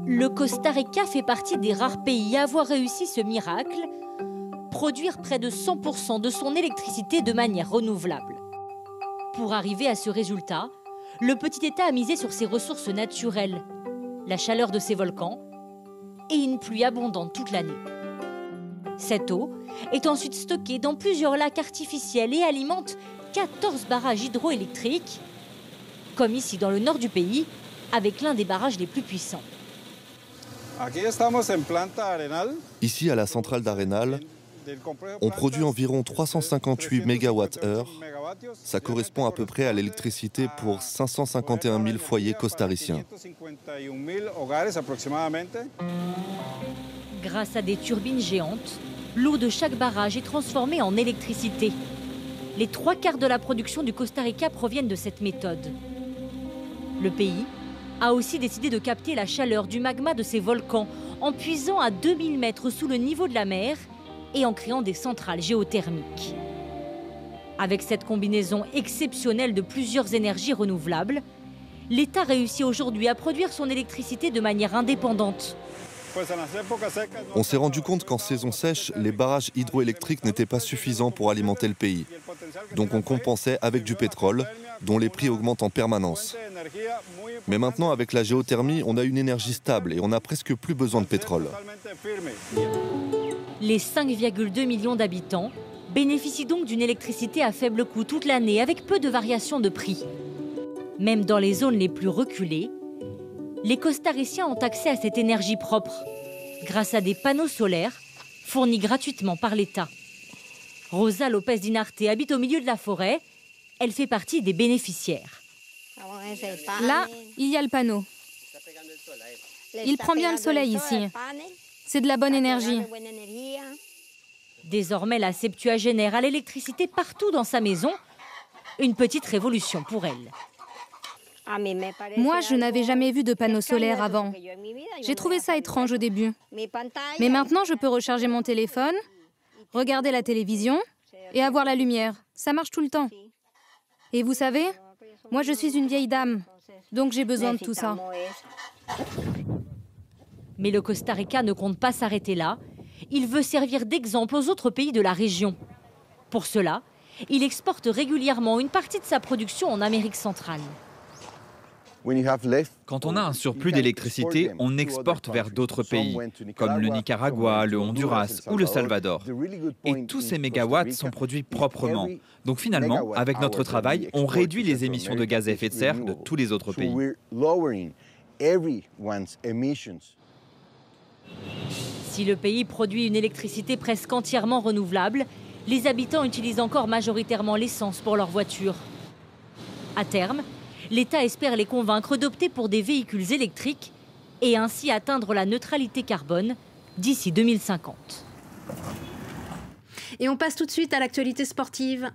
Le Costa Rica fait partie des rares pays à avoir réussi ce miracle, produire près de 100% de son électricité de manière renouvelable. Pour arriver à ce résultat, le petit État a misé sur ses ressources naturelles, la chaleur de ses volcans et une pluie abondante toute l'année. Cette eau est ensuite stockée dans plusieurs lacs artificiels et alimente 14 barrages hydroélectriques, comme ici dans le nord du pays, avec l'un des barrages les plus puissants. Ici, à la centrale d'Arenal, on produit environ 358 MWh. Ça correspond à peu près à l'électricité pour 551 000 foyers costariciens. Grâce à des turbines géantes, l'eau de chaque barrage est transformée en électricité. Les 3/4 de la production du Costa Rica proviennent de cette méthode. Le pays a aussi décidé de capter la chaleur du magma de ses volcans en puisant à 2000 mètres sous le niveau de la mer et en créant des centrales géothermiques. Avec cette combinaison exceptionnelle de plusieurs énergies renouvelables, l'État réussit aujourd'hui à produire son électricité de manière indépendante. On s'est rendu compte qu'en saison sèche, les barrages hydroélectriques n'étaient pas suffisants pour alimenter le pays. Donc on compensait avec du pétrole, dont les prix augmentent en permanence. Mais maintenant, avec la géothermie, on a une énergie stable et on n'a presque plus besoin de pétrole. Les 5,2 millions d'habitants bénéficient donc d'une électricité à faible coût toute l'année, avec peu de variations de prix. Même dans les zones les plus reculées, les Costariciens ont accès à cette énergie propre, grâce à des panneaux solaires fournis gratuitement par l'État. Rosa Lopez Dinarte habite au milieu de la forêt. Elle fait partie des bénéficiaires. Là, il y a le panneau. Il prend bien le soleil ici. C'est de la bonne énergie. Désormais, la septuagénaire a l'électricité partout dans sa maison. Une petite révolution pour elle. Moi, je n'avais jamais vu de panneau solaire avant. J'ai trouvé ça étrange au début. Mais maintenant, je peux recharger mon téléphone, regarder la télévision et avoir la lumière. Ça marche tout le temps. Et vous savez, moi, je suis une vieille dame, donc j'ai besoin de tout ça. Mais le Costa Rica ne compte pas s'arrêter là. Il veut servir d'exemple aux autres pays de la région. Pour cela, il exporte régulièrement une partie de sa production en Amérique centrale. Quand on a un surplus d'électricité, on exporte vers d'autres pays, comme le Nicaragua, le Honduras ou le Salvador. Et tous ces mégawatts sont produits proprement. Donc finalement, avec notre travail, on réduit les émissions de gaz à effet de serre de tous les autres pays. Si le pays produit une électricité presque entièrement renouvelable, les habitants utilisent encore majoritairement l'essence pour leurs voitures. À terme, l'État espère les convaincre d'opter pour des véhicules électriques et ainsi atteindre la neutralité carbone d'ici 2050. Et on passe tout de suite à l'actualité sportive.